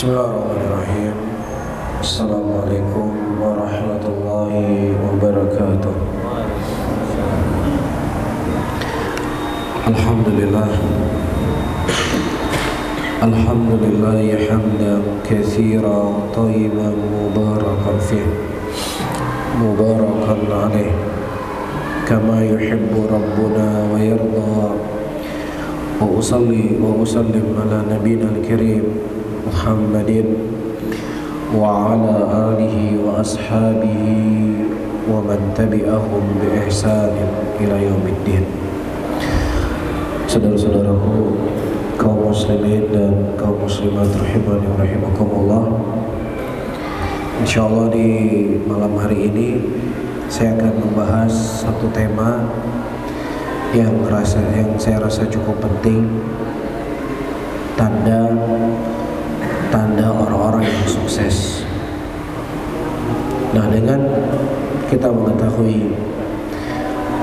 Bismillahirrahmanirrahim. Assalamualaikum warahmatullahi wabarakatuh. Alhamdulillah. Alhamdulillah hamdan katsiran thayyiban mubarakan fih mubarakan alaih kama yuhibbu rabbuna wa yarda. Wa usalli wa usallim ala nabiyina al-karim Muhammadin wa ala alihi wa ashabihi wa man tabi'ahum bi ihsanin ila yaumiddin. Saudara-saudaraku kaum muslimin dan kaum muslimat rahimani wa rahimakumullah, insyaallah di malam hari ini saya akan membahas satu tema yang saya rasa cukup penting, tanda orang-orang yang sukses. Nah, dengan kita mengetahui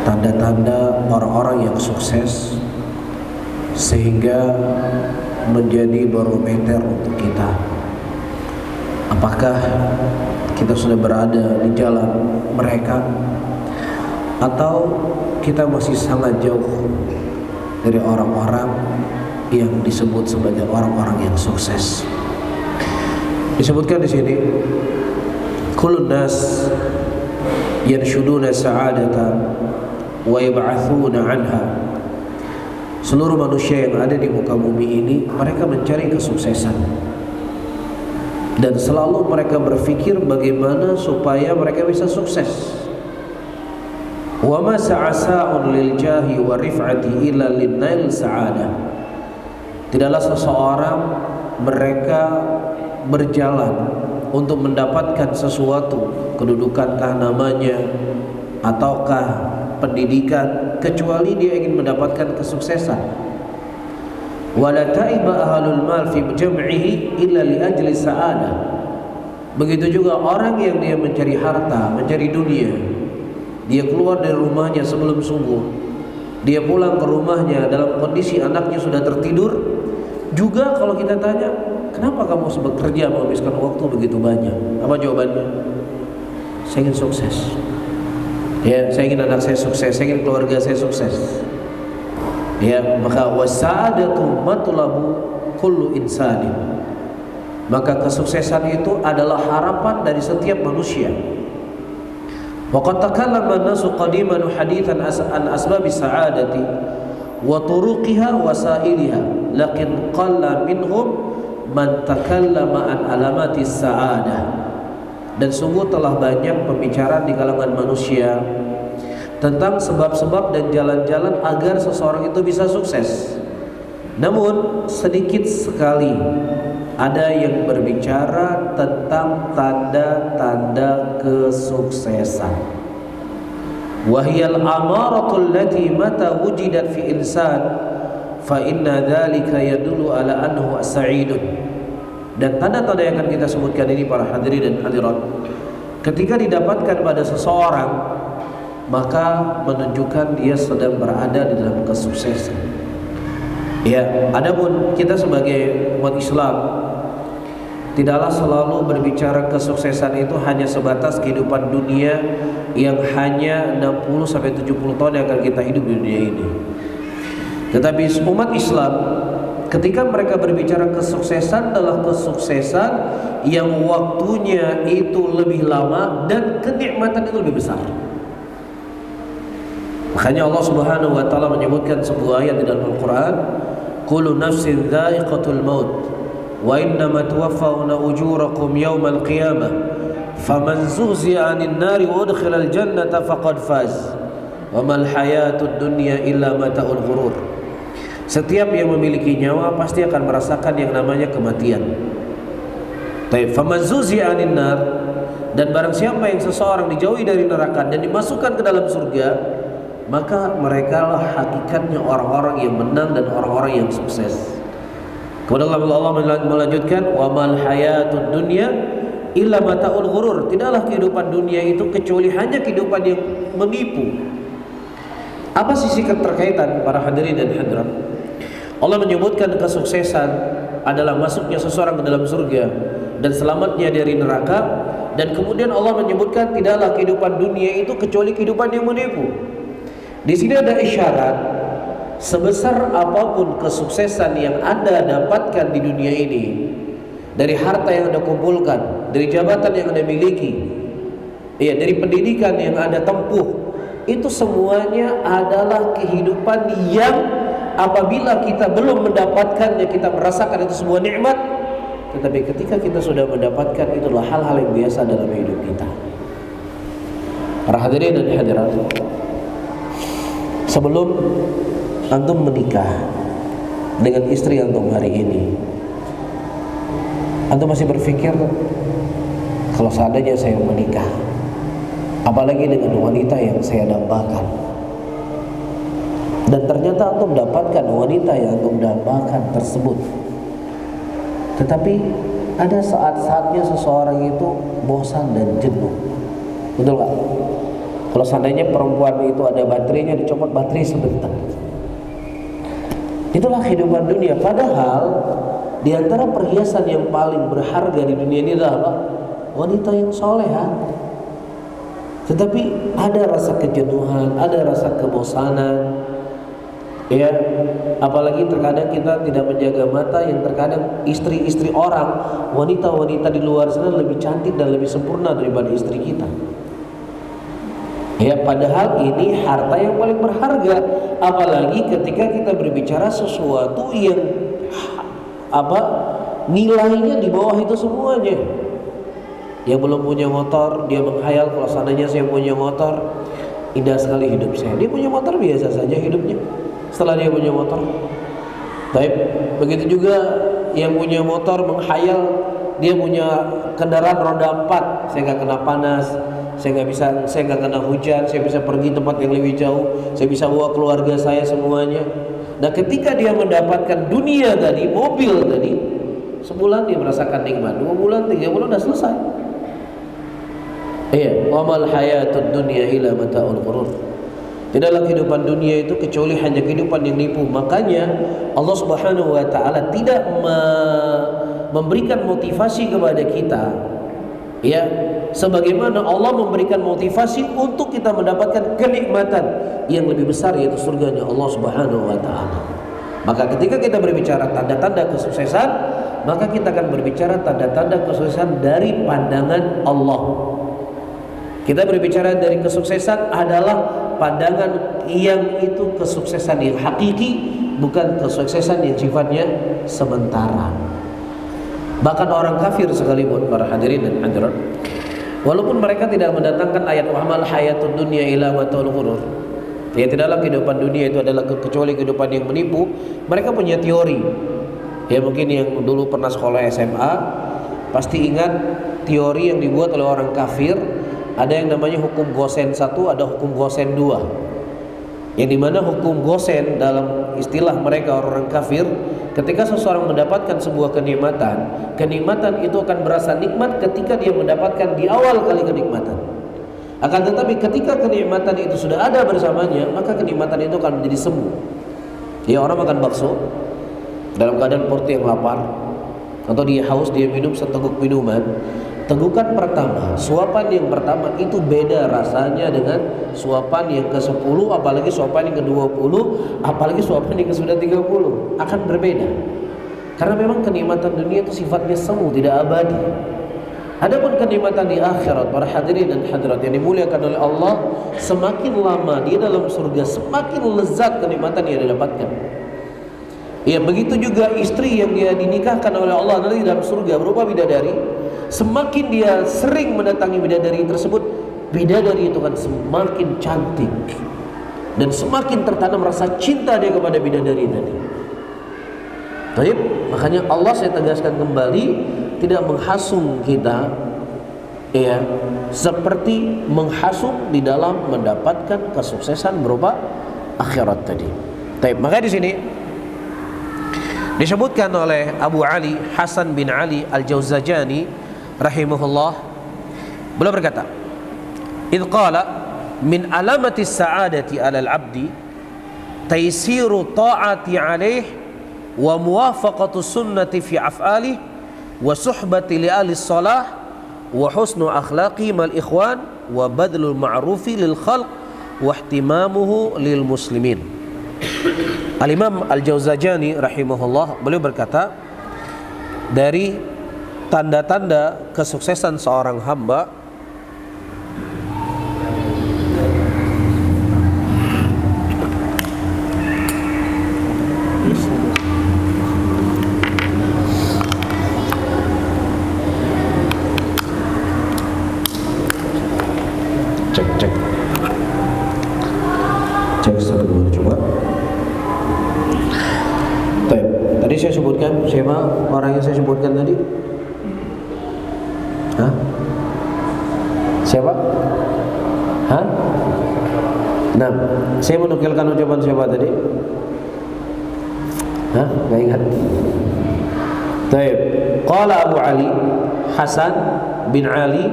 tanda-tanda orang-orang yang sukses, sehingga menjadi barometer untuk kita, apakah kita sudah berada di jalan mereka atau kita masih sangat jauh dari orang-orang yang disebut sebagai orang-orang yang sukses. Disebutkan di sini, kullun nas yanshuduna sa'adata wa yab'athuna anha. Seluruh manusia yang ada di muka bumi ini, mereka mencari kesuksesan, dan selalu mereka berpikir bagaimana supaya mereka bisa sukses. Wa ma sa'asa'un lil jahi wa rif'ati illa lin-nail sa'adah. Tidaklah seseorang mereka berjalan untuk mendapatkan sesuatu, kedudukankah namanya ataukah pendidikan, kecuali dia ingin mendapatkan kesuksesan. Wala ta'iba ahlul mal fi jam'ihi illa li ajli sa'adah. Begitu juga orang yang dia mencari harta, mencari dunia, dia keluar dari rumahnya sebelum subuh, dia pulang ke rumahnya dalam kondisi anaknya sudah tertidur. Juga kalau kita tanya, kenapa kamu bekerja menghabiskan waktu begitu banyak? Apa jawabannya? Saya ingin sukses. Ya, saya ingin anak saya sukses, saya ingin keluarga saya sukses. Ya, maka wasa'adatu matlabu kullu insanin. Maka kesuksesan itu adalah harapan dari setiap manusia. Wa qad takallama an-nasu qadiman hadithan an asbabis sa'adati wa turuqiha wa sa'iliha, lakin qalla minhum man takallama an alamatis sa'adah. Dan sungguh telah banyak pembicaraan di kalangan manusia tentang sebab-sebab dan jalan-jalan agar seseorang itu bisa sukses. Namun sedikit sekali ada yang berbicara tentang tanda-tanda kesuksesan. Wahiyal amaratul lati mata wujidat fi insan fa inna dzalika yadullu ala annahu as-sa'idun. Dan tanda-tanda yang akan kita sebutkan ini para hadirin dan hadirat, ketika didapatkan pada seseorang, maka menunjukkan dia sedang berada di dalam kesuksesan. Ya, adapun kita sebagai umat Islam tidaklah selalu berbicara kesuksesan itu hanya sebatas kehidupan dunia yang hanya 60-70 tahun yang akan kita hidup di dunia ini. Tetapi umat Islam ketika mereka berbicara kesuksesan adalah kesuksesan yang waktunya itu lebih lama dan kenikmatan itu lebih besar. Makanya Allah Subhanahu wa taala menyebutkan sebuah ayat di dalam Al-Qur'an, kullu nafsin dha'iqatul maut wa innama tuwaffawna ujurakum yawmal qiyamah faman zuhziya 'anil nari wa udkhilal jannata faqad faz wa mal hayatud dunya illa mata'ul ghurur. Setiap yang memiliki nyawa pasti akan merasakan yang namanya kematian. Taib faman zuhziya 'anil nar, dan barang siapa yang seseorang dijauhi dari neraka dan dimasukkan ke dalam surga, maka mereka lah hakikatnya orang-orang yang menang dan orang-orang yang sukses. Kemudian Allah melanjutkan, wa mal hayatud dunya illa mata'ul ghurur. Tidaklah kehidupan dunia itu kecuali hanya kehidupan yang menipu. Apa sisi keterkaitan para hadirin dan hadirat? Allah menyebutkan kesuksesan adalah masuknya seseorang ke dalam surga dan selamatnya dari neraka. Dan kemudian Allah menyebutkan tidaklah kehidupan dunia itu kecuali kehidupan yang menipu. Di sini ada isyarat, sebesar apapun kesuksesan yang Anda dapatkan di dunia ini, dari harta yang Anda kumpulkan, dari jabatan yang Anda miliki, dari pendidikan yang Anda tempuh, itu semuanya adalah kehidupan yang apabila kita belum mendapatkannya, kita merasakan itu sebuah nikmat. Tetapi ketika kita sudah mendapatkan, itulah hal-hal yang biasa dalam hidup kita. Para hadirin dan hadirat, sebelum antum menikah dengan istri antum hari ini, antum masih berpikir, kalau seandainya saya menikah, apalagi dengan wanita yang saya dambakan, dan ternyata antum mendapatkan wanita yang antum dambakan tersebut, tetapi ada saat-saatnya seseorang itu bosan dan jenuh. Betul gak? Kalau seandainya perempuan itu ada baterainya, dicopot baterai sebentar. Itulah kehidupan dunia. Padahal di antara perhiasan yang paling berharga di dunia ini adalah wanita yang soleha. Tetapi ada rasa kejenuhan, ada rasa kebosanan. Ya, apalagi terkadang kita tidak menjaga mata, yang terkadang istri-istri orang, wanita-wanita di luar sana lebih cantik dan lebih sempurna daripada istri kita. Ya, padahal ini harta yang paling berharga. Apalagi ketika kita berbicara sesuatu yang nilainya di bawah itu semuanya. Yang belum punya motor, dia menghayal kalau seandainya saya punya motor, indah sekali hidup saya. Dia punya motor biasa saja hidupnya setelah dia punya motor. Baik, begitu juga yang punya motor menghayal dia punya kendaraan roda 4, saya nggak kena panas, saya nggak kena hujan, saya bisa pergi tempat yang lebih jauh, saya bisa bawa keluarga saya semuanya. Nah, ketika dia mendapatkan dunia tadi, mobil tadi, sebulan dia merasakan nikmat, 2 bulan, 3 bulan udah selesai. Wa mal hayatud dunya illa mata'ul ghurur. Tidaklah kehidupan dunia itu kecuali hanya kehidupan yang nipu. Makanya Allah Subhanahu wa taala tidak memberikan motivasi kepada kita, ya, sebagaimana Allah memberikan motivasi untuk kita mendapatkan kenikmatan yang lebih besar, yaitu surganya Allah Subhanahu wa taala. Maka ketika kita berbicara tanda-tanda kesuksesan, maka kita akan berbicara tanda-tanda kesuksesan dari pandangan Allah. Kita berbicara dari kesuksesan adalah pandangan yang itu kesuksesan yang hakiki, bukan kesuksesan yang sifatnya sementara. Bahkan orang kafir sekalipun, para hadirin dan hadirat, walaupun mereka tidak mendatangkan ayat wahmal hayatud dunya ila mata'ul ghurur, ya, tidaklah kehidupan dunia itu adalah kecuali kehidupan yang menipu, mereka punya teori. Ya, mungkin yang dulu pernah sekolah SMA pasti ingat teori yang dibuat oleh orang kafir. Ada yang namanya hukum Gosen 1, ada hukum Gosen 2. Yang dimana hukum Gosen dalam istilah mereka orang kafir, ketika seseorang mendapatkan sebuah kenikmatan itu akan berasa nikmat ketika dia mendapatkan di awal kali kenikmatan. Akan tetapi ketika kenikmatan itu sudah ada bersamanya, maka kenikmatan itu akan menjadi semu. Ya, orang makan bakso dalam keadaan perut yang lapar, atau dia haus, dia minum seteguk minuman. Tegukan pertama, suapan yang pertama itu beda rasanya dengan suapan yang ke-10, apalagi suapan yang ke-20, apalagi suapan yang ke-30, akan berbeda. Karena memang kenikmatan dunia itu sifatnya semu, tidak abadi. Adapun kenikmatan di akhirat, para hadirin dan hadirat yang dimuliakan oleh Allah, semakin lama dia dalam surga, semakin lezat kenikmatan yang dia dapatkan. Ya, begitu juga istri yang dia dinikahkan oleh Allah nanti dalam surga berupa bidadari. Semakin dia sering mendatangi bidadari tersebut, bidadari itu kan semakin cantik dan semakin tertanam rasa cinta dia kepada bidadari tadi. Baik, makanya Allah, saya tegaskan kembali, tidak menghasung kita, ya, seperti menghasung di dalam mendapatkan kesuksesan berupa akhirat tadi. Baik, maka di sini disebutkan oleh Abu Ali Hasan bin Ali Al-Jauzajani rahimahullah, beliau berkata, "Idh qala min alamati sa'adati 'ala al-'abdi taysiru ta'ati 'alaih wa muwafaqatu sunnati fi af'ali wa suhbati li ahli shalah wa husnu akhlaqi mal ikhwan wa badlul ma'rufi lil khalq wa ihtimamuhu lil muslimin. Al-Imam Al-Jauzajani rahimahullah, beliau berkata, dari tanda-tanda kesuksesan seorang hamba cek satu dulu coba. Tadi saya sebutkan siapa orang yang saya sebutkan tadi? Hah? Siapa? Hah? Nah, saya menukilkan ucapan siapa tadi? Hah? Gak ingat. Taib. Qala Abu Ali Hasan bin Ali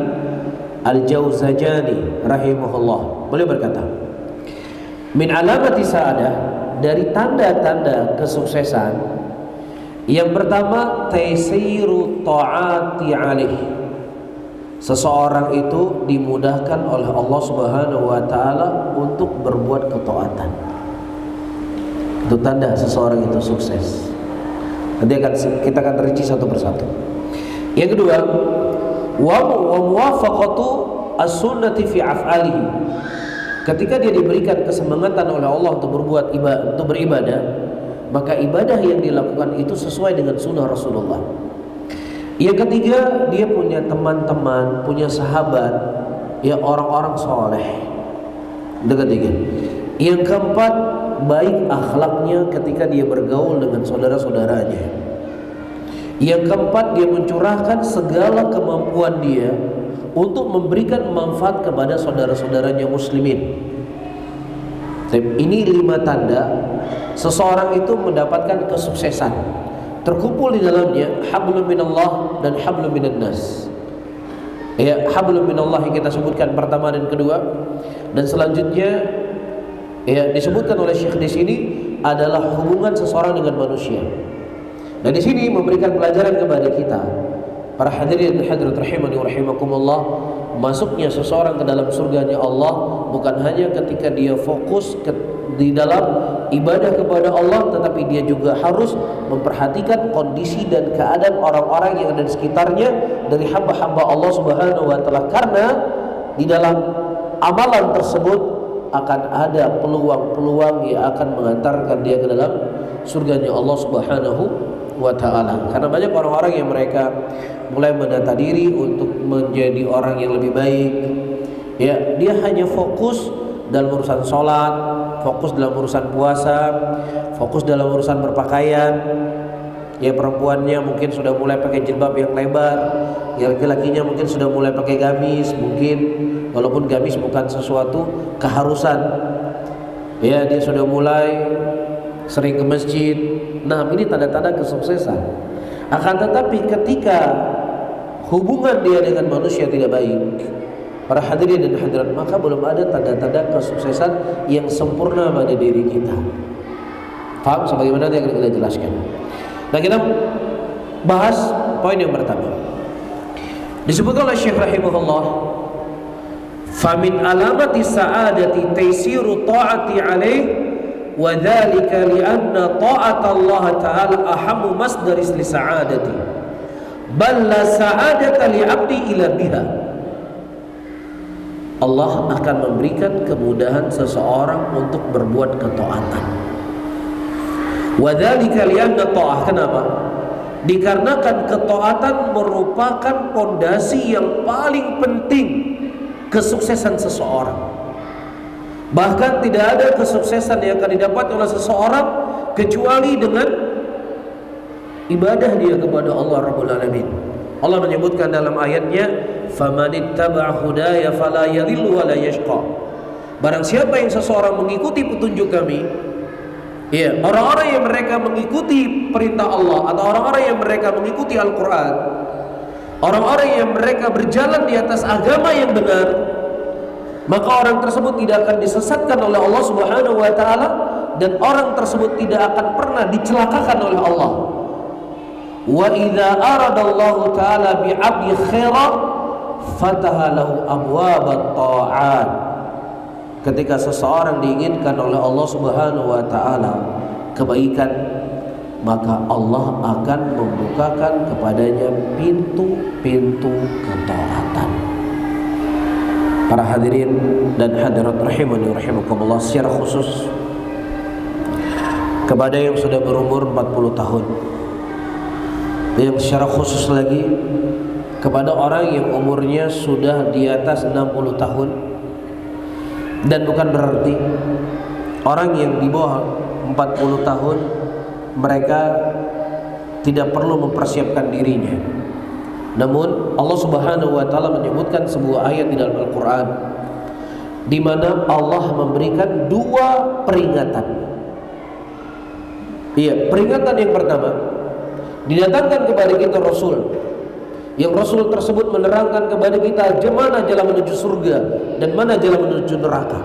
Al-Jauzajani rahimahullah, beliau berkata, min alamati sa'adah, dari tanda-tanda kesuksesan, yang pertama taisiru ta'ati alaih, seseorang itu dimudahkan oleh Allah Subhanahu wa taala untuk berbuat ketaatan. Itu tanda seseorang itu sukses. Nanti kita akan rinci satu persatu. Yang kedua, wa muwafaqatu as-sunnati fi af'alihi, ketika dia diberikan kesemangatan oleh Allah untuk beribadah, maka ibadah yang dilakukan itu sesuai dengan sunnah Rasulullah. Yang ketiga, dia punya teman-teman, punya sahabat, ya orang-orang soleh. Yang ketiga. Yang keempat, baik akhlaknya ketika dia bergaul dengan saudara-saudaranya. Yang keempat, dia mencurahkan segala kemampuan dia untuk memberikan manfaat kepada saudara-saudaranya muslimin. Ini 5 tanda seseorang itu mendapatkan kesuksesan. Terkumpul di dalamnya hablum minallah dan hablum minan nas. Ya, hablum minallah yang kita sebutkan pertama dan kedua, dan selanjutnya ya disebutkan oleh Syekh di sini adalah hubungan seseorang dengan manusia. Dan di sini memberikan pelajaran kepada kita, para hadirin dan hadirat rahimani wa rahimakumullah, masuknya seseorang ke dalam surganya Allah bukan hanya ketika dia fokus di dalam ibadah kepada Allah, tetapi dia juga harus memperhatikan kondisi dan keadaan orang-orang yang ada di sekitarnya dari hamba-hamba Allah Subhanahu wa taala, karena di dalam amalan tersebut akan ada peluang-peluang yang akan mengantarkan dia ke dalam surganya Allah Subhanahu wa ta'ala. Karena banyak orang-orang yang mereka mulai mendata diri untuk menjadi orang yang lebih baik, ya, dia hanya fokus dalam urusan sholat, fokus dalam urusan puasa, fokus dalam urusan berpakaian. Ya, perempuannya mungkin sudah mulai pakai jilbab yang lebar, ya, laki-lakinya mungkin sudah mulai pakai gamis, mungkin walaupun gamis bukan sesuatu keharusan, ya, dia sudah mulai sering ke masjid. Nah, ini tanda-tanda kesuksesan. Akan tetapi ketika hubungan dia dengan manusia tidak baik, para hadirin dan hadirat, maka belum ada tanda-tanda kesuksesan yang sempurna pada diri kita. Paham? Sebagaimana yang kita jelaskan. Nah, kita bahas poin yang pertama. Disebutkan oleh Syekh rahimahullah, famin alamati sa'adati taisiru ta'ati alaih, wa dzalika li anna ta'ata Allah ta'ala ahammu masdaris li sa'adati, bal la sa'adata li 'abdi ila biha. Allah akan memberikan kemudahan seseorang untuk berbuat ketaatan. Wa dzalika li anna ta'ah, kenapa? Dikarenakan ketaatan merupakan pondasi yang paling penting kesuksesan seseorang. Bahkan tidak ada kesuksesan yang akan didapat oleh seseorang kecuali dengan ibadah dia kepada Allah Rabbul Alamin. Allah menyebutkan dalam ayatnya, "Famanittaba'a hudaya fala yadhillu wa la yashqa." Barang siapa yang seseorang mengikuti petunjuk kami, ya, orang-orang yang mereka mengikuti perintah Allah, atau orang-orang yang mereka mengikuti Al-Quran, orang-orang yang mereka berjalan di atas agama yang benar, maka orang tersebut tidak akan disesatkan oleh Allah Subhanahu wa taala, dan orang tersebut tidak akan pernah dicelakakan oleh Allah. Wa idza aradallahu ta'ala bi 'abdi khairan fataha lahu abwabat ta'at. Ketika seseorang diinginkan oleh Allah Subhanahu wa taala kebaikan, maka Allah akan membukakan kepadanya pintu-pintu ketaatan. Para hadirin dan hadirat rahimani rahimakumullah, secara khusus kepada yang sudah berumur 40 tahun, yang secara khusus lagi kepada orang yang umurnya sudah di atas 60 tahun, dan bukan berarti orang yang di bawah 40 tahun mereka tidak perlu mempersiapkan dirinya. Namun Allah Subhanahu wa taala menyebutkan sebuah ayat di dalam Al-Qur'an di mana Allah memberikan dua peringatan. Iya, peringatan yang pertama didatangkan kepada kita Rasul, yang Rasul tersebut menerangkan kepada kita mana jalan menuju surga dan mana jalan menuju neraka.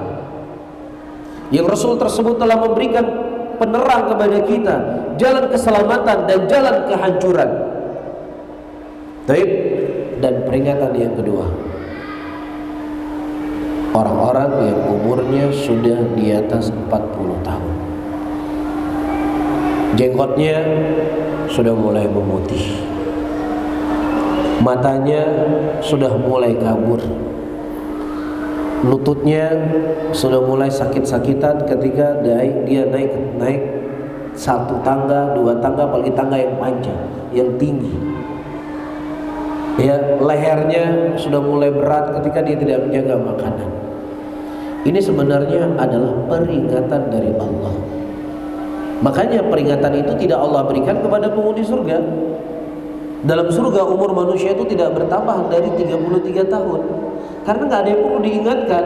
Yang Rasul tersebut telah memberikan penerang kepada kita jalan keselamatan dan jalan kehancuran. Baik. Dan peringatan yang kedua, orang-orang yang umurnya sudah di atas 40 tahun, jenggotnya sudah mulai memutih, matanya sudah mulai kabur, lututnya sudah mulai sakit-sakitan ketika dia naik satu tangga, dua tangga, apalagi tangga yang panjang, yang tinggi. Ya, lehernya sudah mulai berat ketika dia tidak menjaga makanan. Ini sebenarnya adalah peringatan dari Allah. Makanya peringatan itu tidak Allah berikan kepada penghuni surga. Dalam surga umur manusia itu tidak bertambah dari 33 tahun. Karena nggak ada yang perlu diingatkan.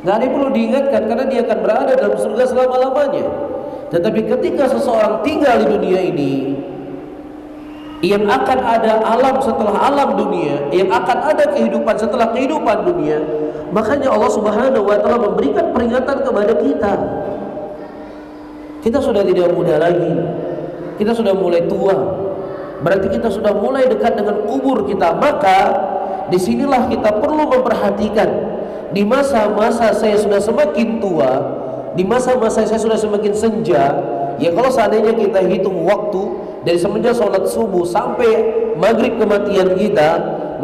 Nggak ada yang perlu diingatkan karena dia akan berada dalam surga selama-lamanya. Tetapi ketika seseorang tinggal di dunia ini, yang akan ada alam setelah alam dunia, yang akan ada kehidupan setelah kehidupan dunia, makanya Allah Subhanahu wa taala memberikan peringatan kepada kita. Kita sudah tidak muda lagi, kita sudah mulai tua, berarti kita sudah mulai dekat dengan kubur kita. Maka disinilah kita perlu memperhatikan, di masa-masa saya sudah semakin tua, di masa-masa saya sudah semakin senja, ya kalau seandainya kita hitung waktu dari semenjak sholat subuh sampai maghrib kematian kita,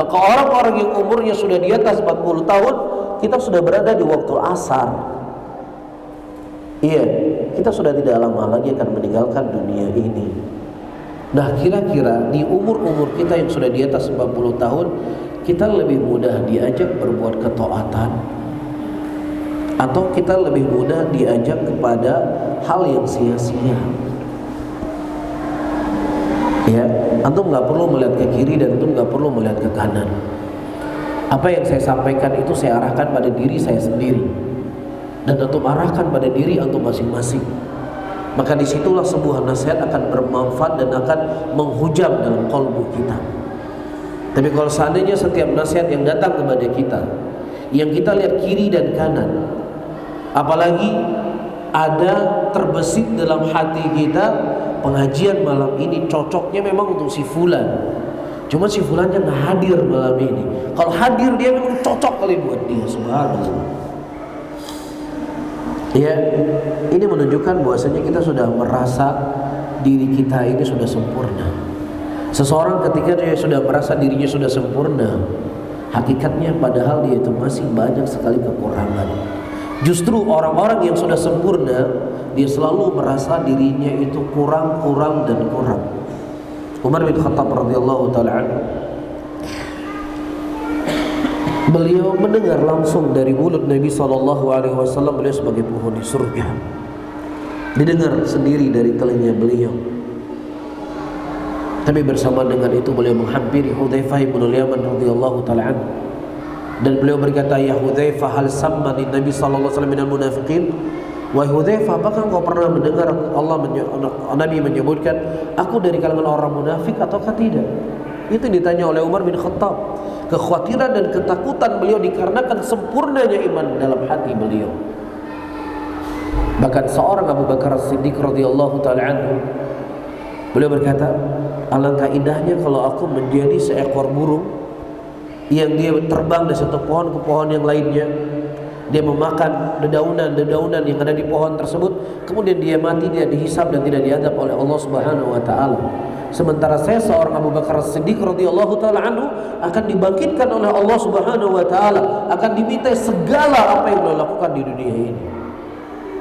maka orang-orang yang umurnya sudah di atas 40 tahun, kita sudah berada di waktu asar. Iya, kita sudah tidak lama lagi akan meninggalkan dunia ini. Nah, kira-kira di umur-umur kita yang sudah di atas 40 tahun, kita lebih mudah diajak berbuat ketaatan, atau kita lebih mudah diajak kepada hal yang sia-sia? Ya, antum nggak perlu melihat ke kiri dan antum nggak perlu melihat ke kanan. Apa yang saya sampaikan itu saya arahkan pada diri saya sendiri, dan antum arahkan pada diri antum masing-masing. Maka disitulah sebuah nasihat akan bermanfaat dan akan menghujam dalam qalbu kita. Tapi kalau seandainya setiap nasihat yang datang kepada kita, yang kita lihat kiri dan kanan, apalagi ada terbesit dalam hati kita, pengajian malam ini cocoknya memang untuk si fulan, cuma si fulannya nggak hadir malam ini. Kalau hadir dia memang cocok kali buat dia. Subhanallah. Ya, ini menunjukkan bahwasanya kita sudah merasa diri kita ini sudah sempurna. Seseorang ketika dia sudah merasa dirinya sudah sempurna, hakikatnya padahal dia itu masih banyak sekali kekurangan. Justru orang-orang yang sudah sempurna, dia selalu merasa dirinya itu kurang dan kurang. Umar bin Khattab radhiyallahu taala anhu, beliau mendengar langsung dari mulut Nabi SAW, beliau sebagai penghuni surga. Didengar sendiri dari telinga beliau. Tapi bersama dengan itu beliau menghampiri Hudzaifah bin Yaman radhiyallahu taala anhu, dan beliau berkata, "Ya Hudzaifah, hal sammani Nabi sallallahu alaihi wasallam minal munafiqin?" Wahai Hudzaifah, apakah engkau pernah mendengar Nabi menyebutkan aku dari kalangan orang munafik ataukah tidak? Itu ditanya oleh Umar bin Khattab. Kekhawatiran dan ketakutan beliau dikarenakan sempurnanya iman dalam hati beliau. Bahkan seorang Abu Bakar As-Siddiq radhiyallahu taala anhu, beliau berkata, alangkah indahnya kalau aku menjadi seekor burung yang dia terbang dari satu pohon ke pohon yang lainnya. Dia memakan dedaunan-dedaunan yang ada di pohon tersebut, kemudian dia mati, dia dihisab dan tidak diadab oleh Allah Subhanahu wa taala. Sementara saya seorang Abu Bakar As-Siddiq radhiyallahu taala anhu akan dibangkitkan oleh Allah Subhanahu wa taala, akan diminta segala apa yang beliau lakukan di dunia ini.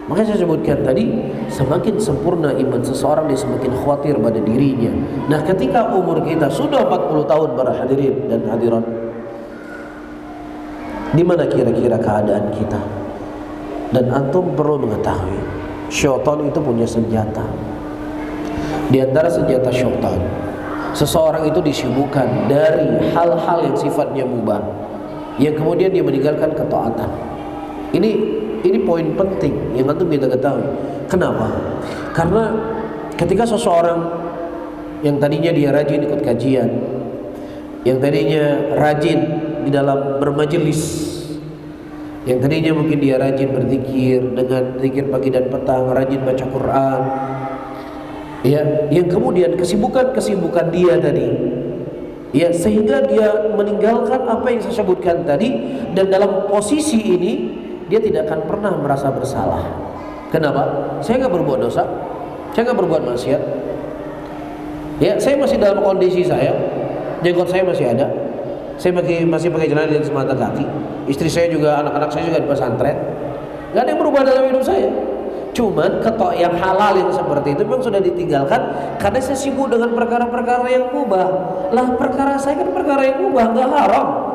Makanya saya sebutkan tadi, semakin sempurna iman seseorang, dia semakin khawatir pada dirinya. Nah, ketika umur kita sudah 40 tahun para hadirin dan hadirat, di mana kira-kira keadaan kita? Dan antum perlu mengetahui, syaitan itu punya senjata. Di antara senjata syaitan, seseorang itu disibukkan dari hal-hal yang sifatnya mubah, yang kemudian dia meninggalkan ketaatan. Ini poin penting yang antum kita ketahui. Kenapa? Karena ketika seseorang yang tadinya dia rajin ikut kajian, yang tadinya rajin di dalam bermajelis, yang tadinya mungkin dia rajin berzikir dengan zikir pagi dan petang, rajin baca Quran, ya, yang kemudian kesibukan dia tadi, ya, sehingga dia meninggalkan apa yang saya sebutkan tadi, dan dalam posisi ini dia tidak akan pernah merasa bersalah. Kenapa? Saya nggak berbuat dosa, saya nggak berbuat maksiat, ya, saya masih dalam kondisi saya, jenggot saya masih ada, saya masih pakai celana dan semata kaki, istri saya juga, anak-anak saya juga di pesantren, nggak ada yang berubah dalam hidup saya. Cuman ketok yang halal yang seperti itu memang sudah ditinggalkan karena saya sibuk dengan perkara-perkara yang mubah. Lah, perkara saya kan perkara yang mubah, nggak haram.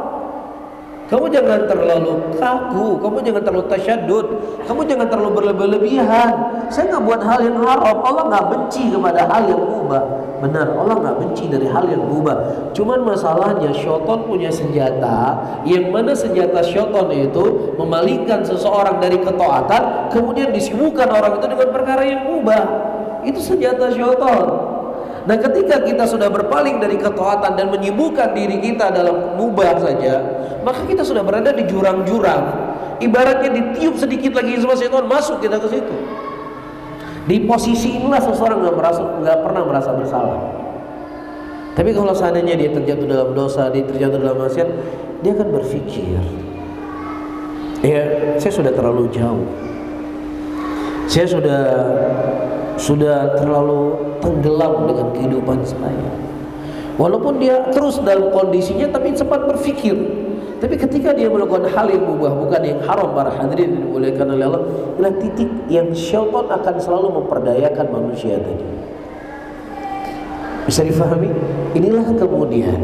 Kamu jangan terlalu kaku, kamu jangan terlalu tasyadud, kamu jangan terlalu berlebihan. Saya nggak buat hal yang haram. Allah nggak benci kepada hal yang mubah. Benar, Allah nggak benci dari hal yang mubah. Cuman masalahnya syaitan punya senjata, yang mana senjata syaitan itu memalingkan seseorang dari ketaatan, kemudian disibukkan orang itu dengan perkara yang mubah. Itu senjata syaitan. Nah, ketika kita sudah berpaling dari ketaatan dan menyibukkan diri kita dalam mubah saja, maka kita sudah berada di jurang-jurang. Ibaratnya ditiup sedikit lagi sama syaitan, masuk kita ke situ. Di posisi inilah seseorang nggak pernah merasa bersalah. Tapi kalau seandainya dia terjatuh dalam dosa, dia terjatuh dalam maksiat, dia akan berpikir, ya, saya sudah terlalu jauh, saya sudah terlalu tenggelam dengan kehidupan saya. Walaupun dia terus dalam kondisinya, tapi sempat berpikir. Tapi ketika dia melakukan hal yang mubah, bukan yang haram, para hadirin dimuliakan oleh Allah, inilah titik yang syaitan akan selalu memperdayakan manusia tadi. Bisa difahami? Inilah kemudian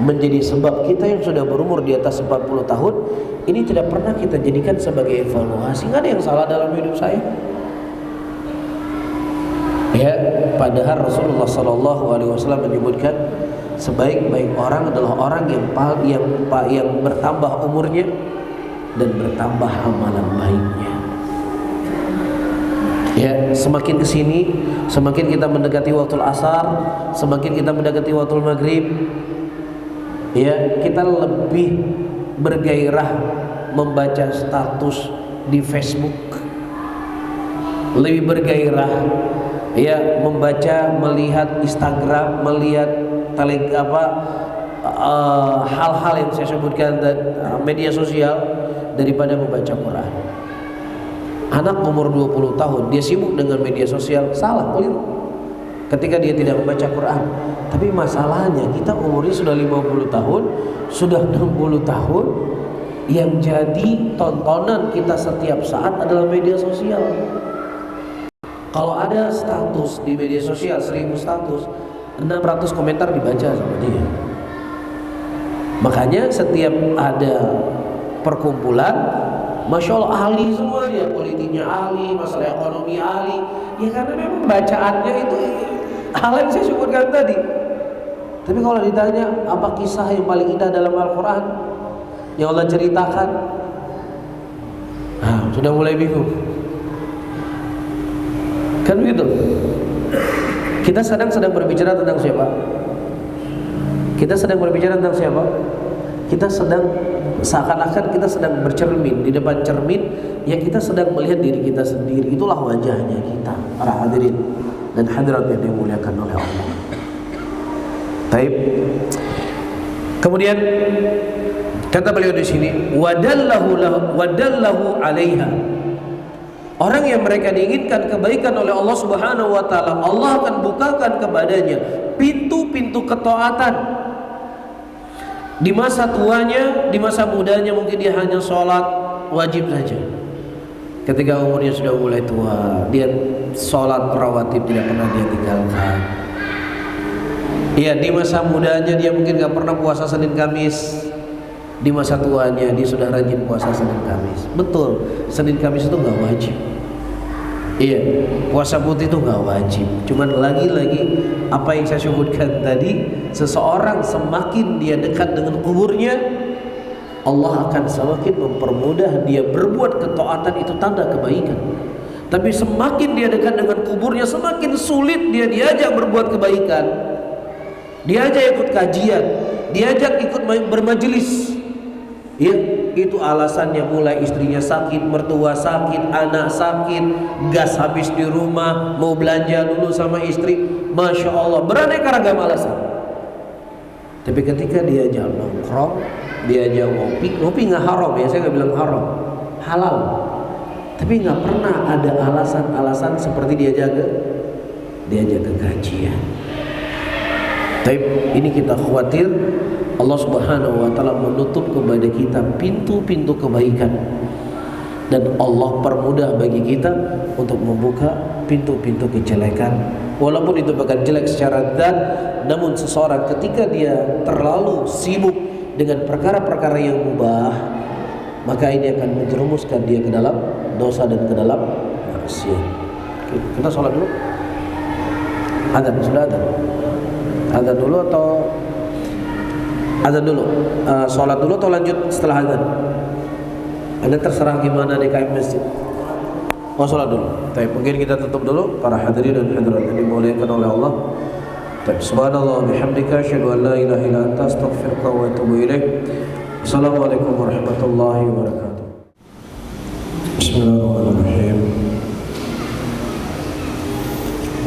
menjadi sebab kita yang sudah berumur di atas 40 tahun ini tidak pernah kita jadikan sebagai evaluasi. Nggak ada yang salah dalam hidup saya. Ya, padahal Rasulullah SAW menyebutkan sebaik-baik orang adalah orang yang bertambah umurnya dan bertambah amalan baiknya. Ya, semakin kesini, semakin kita mendekati waktu asar, semakin kita mendekati waktu maghrib, ya, kita lebih bergairah membaca status di Facebook, lebih bergairah, ya, membaca, melihat Instagram, melihat hal-hal yang saya sebutkan media sosial daripada membaca Quran. Anak umur 20 tahun dia sibuk dengan media sosial, salah, keliru ketika dia tidak membaca Quran. Tapi masalahnya kita umurnya sudah 50 tahun, sudah 60 tahun, yang jadi tontonan kita setiap saat adalah media sosial. Kalau ada status di media sosial 1000 status, 600 komentar dibaca sama dia. Makanya setiap ada perkumpulan, Masya Allah ahli semua dia, politiknya ahli, masalah ekonomi ahli. Ya karena memang bacaannya itu hal yang saya sebutkan tadi. Tapi kalau ditanya apa kisah yang paling indah dalam Al-Quran yang Allah ceritakan, sudah mulai bingung. Kan begitu? Kita sedang berbicara tentang siapa? Kita sedang berbicara tentang siapa? Kita sedang seakan-akan kita sedang bercermin di depan cermin, ya kita sedang melihat diri kita sendiri. Itulah wajahnya kita, para hadirin dan hadirat yang dimuliakan oleh Allah. Taib. Kemudian kata beliau di sini, wadallahu 'alaiha. Orang yang mereka diinginkan kebaikan oleh Allah Subhanahu wa taala, Allah akan bukakan kepadanya pintu-pintu ketaatan. Di masa tuanya, di masa mudanya mungkin dia hanya sholat wajib saja. Ketika umurnya sudah mulai tua, dia sholat rawatib tidak pernah dia tinggalkan. Iya, di masa mudanya dia mungkin gak pernah puasa Senin Kamis. Di masa tuanya dia sudah rajin puasa Senin Kamis. Betul, Senin Kamis itu gak wajib. Iya, puasa putih itu gak wajib. Cuman lagi-lagi apa yang saya sebutkan tadi, seseorang semakin dia dekat dengan kuburnya, Allah akan semakin mempermudah dia berbuat ketaatan. Itu tanda kebaikan. Tapi semakin dia dekat dengan kuburnya, semakin sulit dia diajak berbuat kebaikan, diajak ikut kajian, diajak ikut bermajelis. Ya, itu alasannya mulai istrinya sakit, mertua sakit, anak sakit, gas habis di rumah, mau belanja dulu sama istri. Masya Allah, beraneka ragam alasan. Tapi ketika diajak nongkrong, diajak ngopi nggak haram ya, saya nggak bilang haram, halal. Tapi nggak pernah ada alasan-alasan seperti diajak ke kajian. Tapi ini kita khawatir Allah Subhanahu wa taala menutup kepada kita pintu-pintu kebaikan, dan Allah permudah bagi kita untuk membuka pintu-pintu kejelekan. Walaupun itu bukan jelek secara zat, namun seseorang ketika dia terlalu sibuk dengan perkara-perkara yang mubah, maka ini akan menjerumuskan dia ke dalam dosa dan ke dalam maksiat. Kita sholat dulu. Adzan sudah adzan. Adzan dulu atau adzan dulu? Sholat dulu atau lanjut setelah adzan? Anda terserah gimana di KM masjid. Oh, sholat dulu. Tapi mungkin kita tutup dulu, para hadirin dan hadirat yang dimuliakan oleh Allah. Subhanallah bihamdika asyhadu an la ilaha illa anta astaghfiruka wa atubu ilaik. Assalamualaikum warahmatullahi wabarakatuh. Bismillahirrahmanirrahim.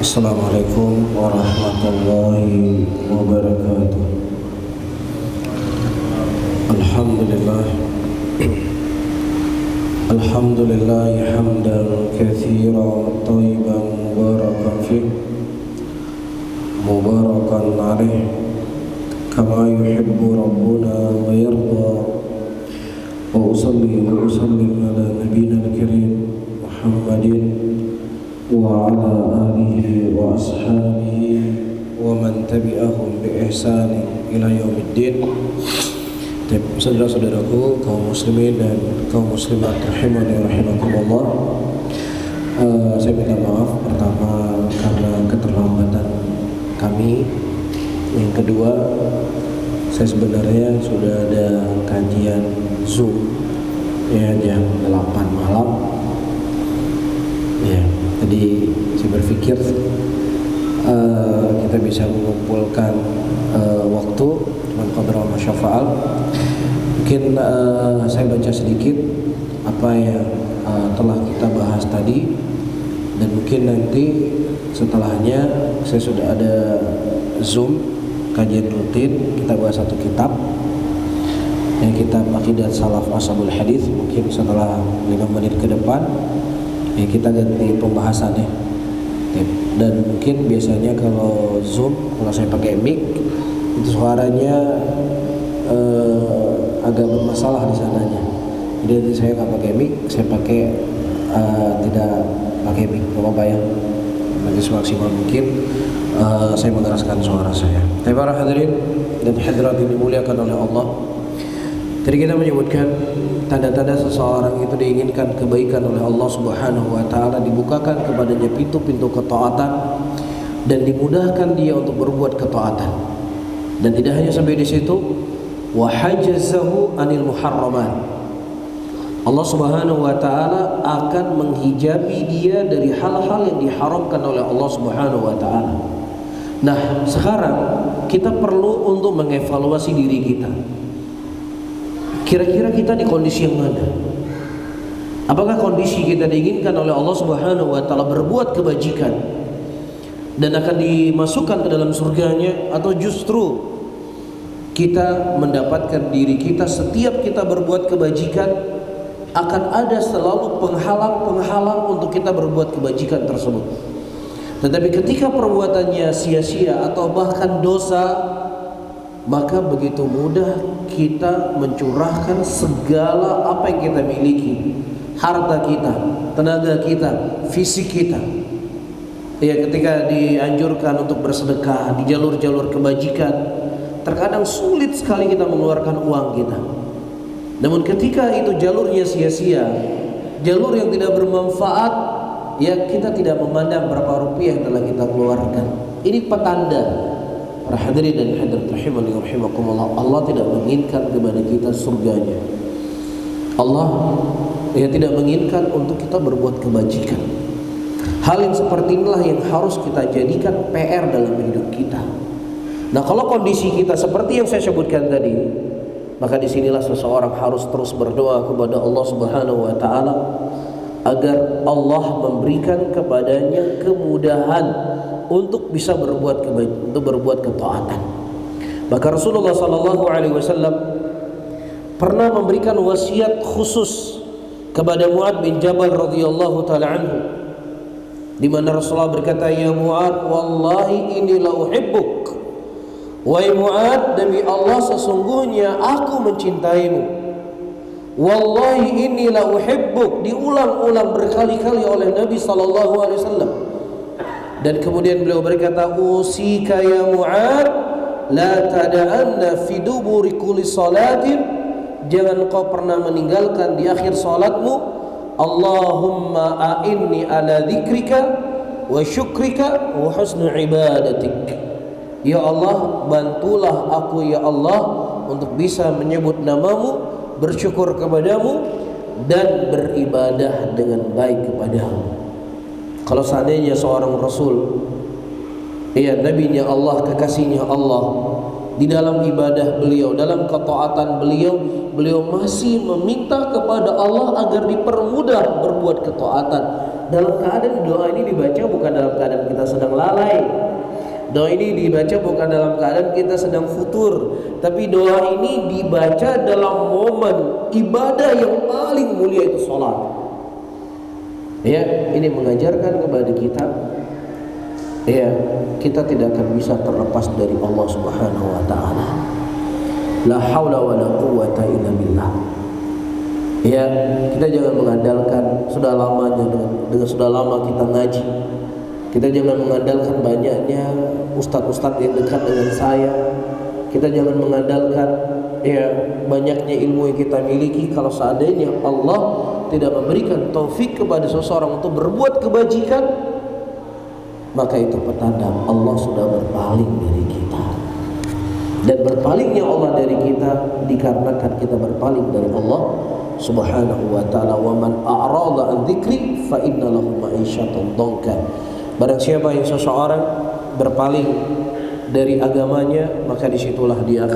Assalamualaikum warahmatullahi wabarakatuh. Alhamdulillah. Alhamdulillah hamdan katsiran thayyiban mubarakan fih, mubarakan alaih, kama yuhibbu rabbuna wa yarda. Wa usalli wa usallim ala nabiyyina al-karim Muhammadin wa ala alihi wa ashabihi wa man tabi'ahum bi ihsanin ila yaumiddin. Saudara-saudaraku kaum muslimin dan kaum muslimat rahimani rahimakumullah, saya minta maaf pertama karena keterlambatan kami. Yang kedua, saya sebenarnya sudah ada kajian Zoom ya jam 8 malam ya, jadi saya berpikir kita bisa mengumpulkan waktu qadra ma syafa'al. Mungkin saya baca sedikit apa yang telah kita bahas tadi, dan mungkin nanti setelahnya saya sudah ada Zoom kajian rutin, kita bahas satu kitab, yang kitab Aqidah Salaf Ashabul Hadis. Mungkin setelah 5 menit ke depan ya kita ganti pembahasannya. Dan mungkin biasanya kalau Zoom, kalau saya pakai mic itu suaranya agak bermasalah di sananya. Jadi saya nggak pakai mic, saya pakai tidak pakai mic, apa ya? Nanti semaksimal mungkin saya mengeraskan suara saya. Tapi para hadirin dan hadirat yang dimuliakan oleh Allah, tadi kita menyebutkan tanda-tanda seseorang itu diinginkan kebaikan oleh Allah Subhanahu wa taala, dibukakan kepadanya pintu-pintu ketaatan dan dimudahkan dia untuk berbuat ketaatan. Dan tidak hanya sampai di situ, wa hajazahu anil muharramat. Allah Subhanahu wa taala akan menghijabi dia dari hal-hal yang diharamkan oleh Allah Subhanahu wa taala. Nah, sekarang kita perlu untuk mengevaluasi diri kita. Kira-kira kita di kondisi yang mana? Apakah kondisi kita diinginkan oleh Allah Subhanahu wa taala berbuat kebajikan dan akan dimasukkan ke dalam surganya, atau justru kita mendapatkan diri kita setiap kita berbuat kebajikan akan ada selalu penghalang-penghalang untuk kita berbuat kebajikan tersebut. Tetapi ketika perbuatannya sia-sia atau bahkan dosa, maka begitu mudah kita mencurahkan segala apa yang kita miliki, harta kita, tenaga kita, fisik kita. Ya, ketika dianjurkan untuk bersedekah di jalur-jalur kebajikan, terkadang sulit sekali kita mengeluarkan uang kita. Namun ketika itu jalurnya sia-sia, jalur yang tidak bermanfaat, ya kita tidak memandang berapa rupiah yang telah kita keluarkan. Ini petanda, para hadirin dan hadirat rahimani wa rahimakumullah, Allah tidak menginginkan kepada kita surganya. Allah tidak menginginkan untuk kita berbuat kebajikan. Hal yang seperti inilah yang harus kita jadikan PR dalam hidup kita. Nah, kalau kondisi kita seperti yang saya sebutkan tadi, maka disinilah seseorang harus terus berdoa kepada Allah Subhanahu wa taala agar Allah memberikan kepadanya kemudahan untuk bisa berbuat ketaatan. Maka Rasulullah sallallahu alaihi wasallam pernah memberikan wasiat khusus kepada Mu'adz bin Jabal radhiyallahu taala anhu, di mana Rasulullah berkata, "Ya Mu'adz, wallahi inni la uhibbuk." Wahai Mu'adz, demi Allah sesungguhnya aku mencintaimu. Wallahi inni la uhibbuk, diulang-ulang berkali-kali oleh Nabi sallallahu alaihi wasallam. Dan kemudian beliau berkata, "Usika ya Mu'adz, la tada'anna fi duburi kulli salatin." Jangan kau pernah meninggalkan di akhir salatmu, Allahumma a'inni ala dzikrika wa syukrika wa husnu ibadatik. Ya Allah, bantulah aku ya Allah untuk bisa menyebut namamu, bersyukur kepadamu, dan beribadah dengan baik kepadamu. Kalau seandainya seorang Rasul, nabinya Allah, kekasihnya Allah, di dalam ibadah beliau, dalam ketaatan beliau masih meminta kepada Allah agar dipermudah berbuat ketaatan. Dalam keadaan doa ini dibaca bukan dalam keadaan kita sedang lalai. Doa ini dibaca bukan dalam keadaan kita sedang futur, tapi doa ini dibaca dalam momen ibadah yang paling mulia, itu sholat. Ya, ini mengajarkan kepada kita, kita tidak akan bisa terlepas dari Allah Subhanahu wa taala. La haula wa la quwwata illa billah. Ya, kita jangan mengandalkan sudah lama kita ngaji. Kita jangan mengandalkan banyaknya ustadz-ustadz yang dekat dengan saya. Kita jangan mengandalkan banyaknya ilmu yang kita miliki. Kalau seandainya Allah tidak memberikan taufik kepada seseorang untuk berbuat kebajikan, maka itu petanda Allah sudah berpaling dari kita. Dan berpalingnya Allah dari kita dikarenakan kita berpaling dari Allah Subhanahu wa taala. Wa man a'rada an dzikri fa inna lahu ma'isyatan dhanka. Barang siapa yang seseorang berpaling dari agamanya, maka disitulah dia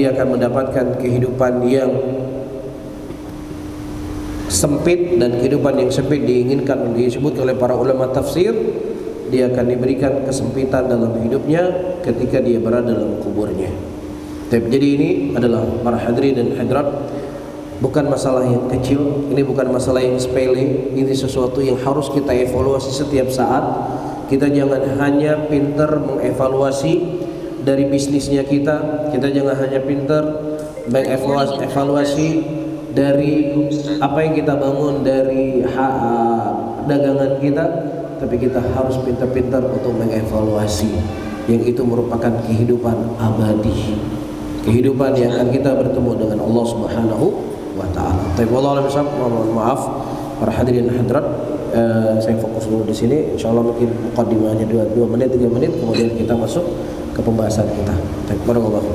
akan mendapatkan kehidupan yang sempit, dan kehidupan yang sempit diinginkan, disebut oleh para ulama tafsir, dia akan diberikan kesempitan dalam hidupnya ketika dia berada dalam kuburnya. Jadi ini adalah para hadirin dan hadirat, bukan masalah yang kecil, ini bukan masalah yang sepele, ini sesuatu yang harus kita evaluasi setiap saat. Kita jangan hanya pintar mengevaluasi dari bisnisnya kita jangan hanya pintar mengevaluasi dari apa yang kita bangun dari dagangan kita, tapi kita harus pintar-pintar untuk mengevaluasi yang itu merupakan kehidupan abadi, kehidupan yang akan kita bertemu dengan Allah Subhanahu wa taala. Wallahu a'lam. Mohon maaf para hadirin dan hadirat, saya fokus dulu di sini. Insyaallah mungkin muqaddimahnya 2 menit 3 menit, kemudian kita masuk ke pembahasan kita. Barakallahu.